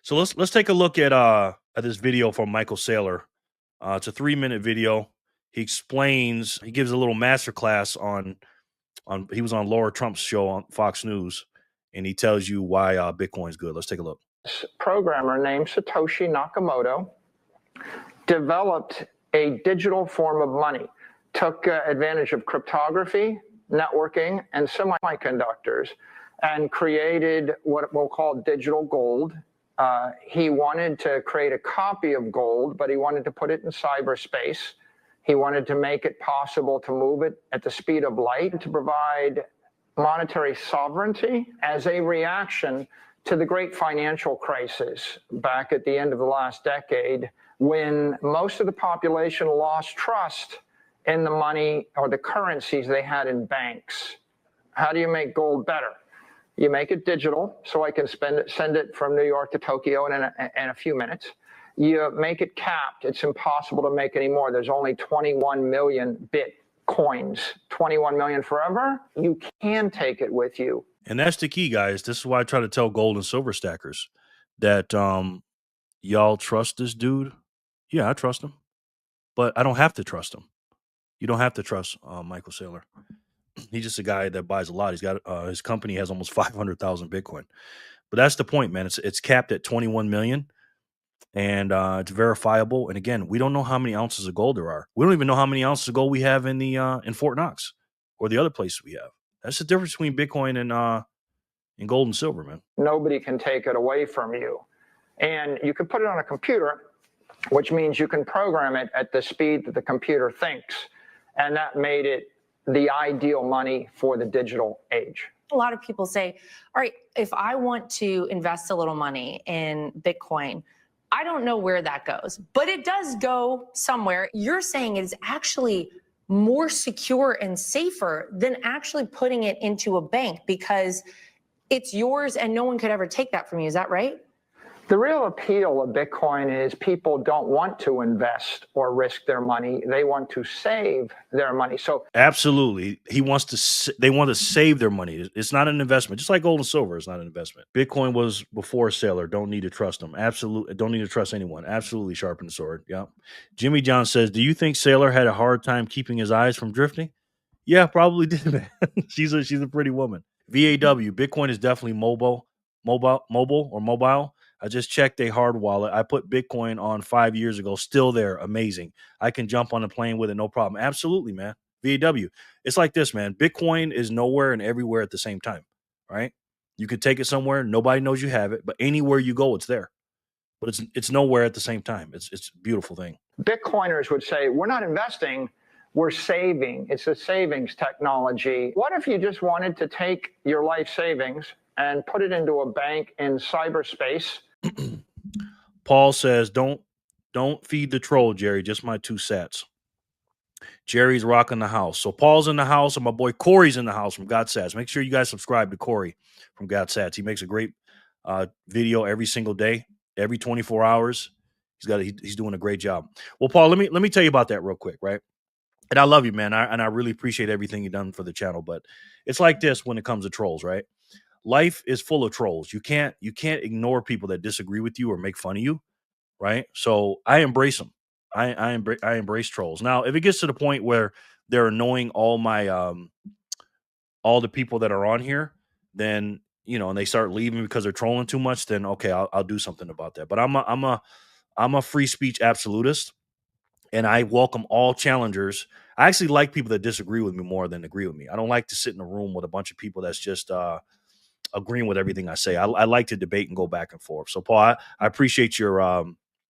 So let's take a look at this video from Michael Saylor. It's a 3-minute video. He gives a little master class on he was on Laura Trump's show on Fox News, and he tells you why Bitcoin's good. Let's take a look. Programmer named Satoshi Nakamoto developed a digital form of money, took advantage of cryptography, networking, and semiconductors, and created what we'll call digital gold. He wanted to create a copy of gold, but he wanted to put it in cyberspace. He wanted to make it possible to move it at the speed of light to provide monetary sovereignty as a reaction to the great financial crisis back at the end of the last decade, when most of the population lost trust in the money or the currencies they had in banks. How do you make gold better? You make it digital, so I can send it from New York to Tokyo in a few minutes. You make it capped. It's impossible to make any more. There's only 21 million Bitcoins. 21 million forever. You can take it with you. And that's the key, guys. This is why I try to tell gold and silver stackers that y'all trust this dude. Yeah, I trust him, but I don't have to trust him. You don't have to trust Michael Saylor. He's just a guy that buys a lot. He's got his company has almost 500,000 Bitcoin. But that's the point, man. It's capped at 21 million, and it's verifiable. And again, we don't know how many ounces of gold there are. We don't even know how many ounces of gold we have in the in Fort Knox or the other places we have. That's the difference between Bitcoin and gold and silver, man. Nobody can take it away from you, and you can put it on a computer, which means you can program it at the speed that the computer thinks, and that made it the ideal money for the digital age. A lot of people say, all right, if I want to invest a little money in Bitcoin, I don't know where that goes, but it does go somewhere. You're saying it is actually more secure and safer than actually putting it into a bank because it's yours and no one could ever take that from you. Is that right? The real appeal of Bitcoin is people don't want to invest or risk their money. They want to save their money. So absolutely, they want to save their money. It's not an investment, just like gold and silver is not an investment. Bitcoin was before Saylor. Don't need to trust them. Absolutely, don't need to trust anyone. Absolutely, sharpen the sword. Yeah. Jimmy John says, "Do you think Saylor had a hard time keeping his eyes from drifting?" Yeah, probably did, man. she's a pretty woman. VAW, Bitcoin is definitely mobile. I just checked a hard wallet. I put Bitcoin on 5 years ago. Still there. Amazing. I can jump on a plane with it. No problem. Absolutely, man. VAW. It's like this, man. Bitcoin is nowhere and everywhere at the same time, right? You could take it somewhere. Nobody knows you have it, but anywhere you go, it's there. But it's nowhere at the same time. It's a beautiful thing. Bitcoiners would say, we're not investing, we're saving. It's a savings technology. What if you just wanted to take your life savings and put it into a bank in cyberspace? Paul says, don't feed the troll, Jerry. Just my 2 cents. Jerry's rocking the house. So Paul's in the house, and my boy Corey's in the house from God Sats. Make sure you guys subscribe to Corey from God Sats. He makes a great video every single day, every 24 hours. He's doing a great job. Well, Paul, let me tell you about that real quick, right? And I love you, man. I really appreciate everything you've done for the channel. But it's like this when it comes to trolls, right? Life is full of trolls. You can't ignore people that disagree with you or make fun of you, right? So I embrace them. I embrace trolls. Now, if it gets to the point where they're annoying all the people that are on here, then and they start leaving because they're trolling too much, then okay, I'll do something about that. But I'm a free speech absolutist, and I welcome all challengers. I actually like people that disagree with me more than agree with me. I don't like to sit in a room with a bunch of people that's just agreeing with everything I say. I like to debate and go back and forth. So, Paul, I appreciate your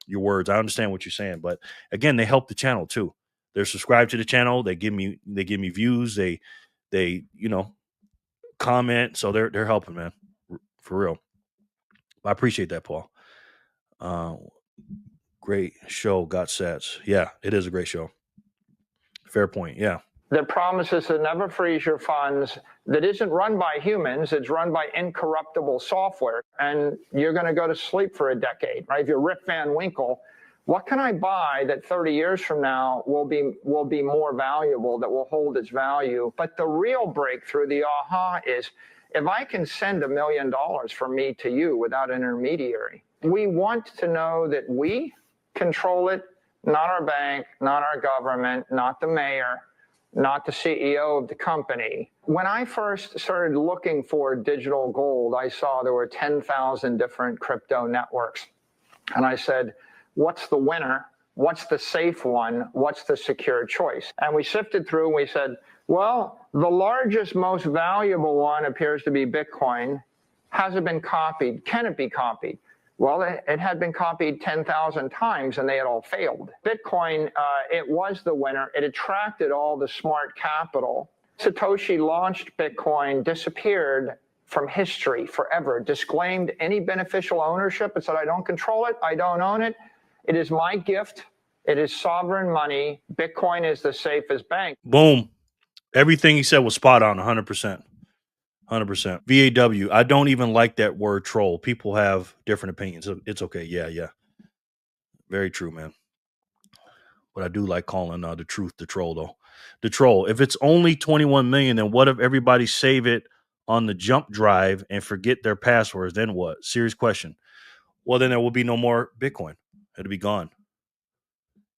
words. I understand what you're saying, but again, they help the channel too. They're subscribed to the channel. They give me views. They comment. So they're helping, man, for real. I appreciate that, Paul. Great show, Got Sats. Yeah, it is a great show. Fair point. Yeah. That promises to never freeze your funds, that isn't run by humans, it's run by incorruptible software, and you're going to go to sleep for a decade, right? If you're Rip Van Winkle, what can I buy that 30 years from now will be more valuable, that will hold its value? But the real breakthrough, the aha, is if I can send $1 million from me to you without an intermediary, We want to know that we control it, not our bank, not our government, not the mayor, not the CEO of the company. When I first started looking for digital gold, I saw there were 10,000 different crypto networks. And I said, what's the winner? What's the safe one? What's the secure choice? And we sifted through and we said, well, the largest, most valuable one appears to be Bitcoin. Has it been copied? Can it be copied? Well, it had been copied 10,000 times and they had all failed. Bitcoin, it was the winner. It attracted all the smart capital. Satoshi launched Bitcoin, disappeared from history forever, disclaimed any beneficial ownership and said, I don't control it, I don't own it. It is my gift. It is sovereign money. Bitcoin is the safest bank. Boom. Everything he said was spot on, 100%. 100%. VAW. I don't even like that word troll. People have different opinions. It's okay. Yeah. Very true, man. But I do like calling the truth the troll, though. The troll. If it's only 21 million, then what if everybody save it on the jump drive and forget their passwords? Then what? Serious question. Well, then there will be no more Bitcoin. It'll be gone.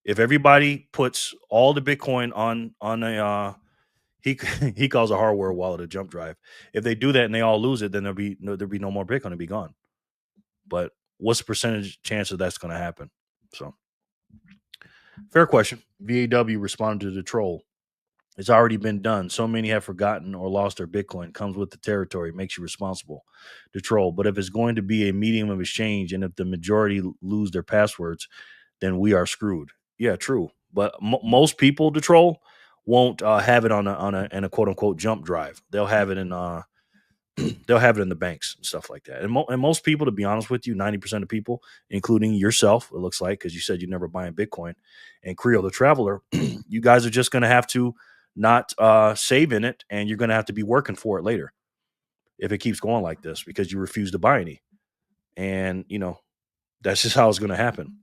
If everybody puts all the Bitcoin on a he calls a hardware wallet a jump drive. If they do that and they all lose it, then there'll be no more Bitcoin. It'll be gone. But what's the percentage chance of that's going to happen? So, fair question. VAW responded to the troll. It's already been done. So many have forgotten or lost their Bitcoin. Comes with the territory. Makes you responsible. The troll. But if it's going to be a medium of exchange, and if the majority lose their passwords, then we are screwed. Yeah, true. But most people, the troll, won't have it in a quote unquote jump drive. They'll have it in they'll have it in the banks and stuff like that. And most people, to be honest with you, 90% of people, including yourself, it looks like, because you said you're never buying Bitcoin, and Creo the Traveler, you guys are just going to have to not save in it, and you're going to have to be working for it later if it keeps going like this because you refuse to buy any. And that's just how it's going to happen.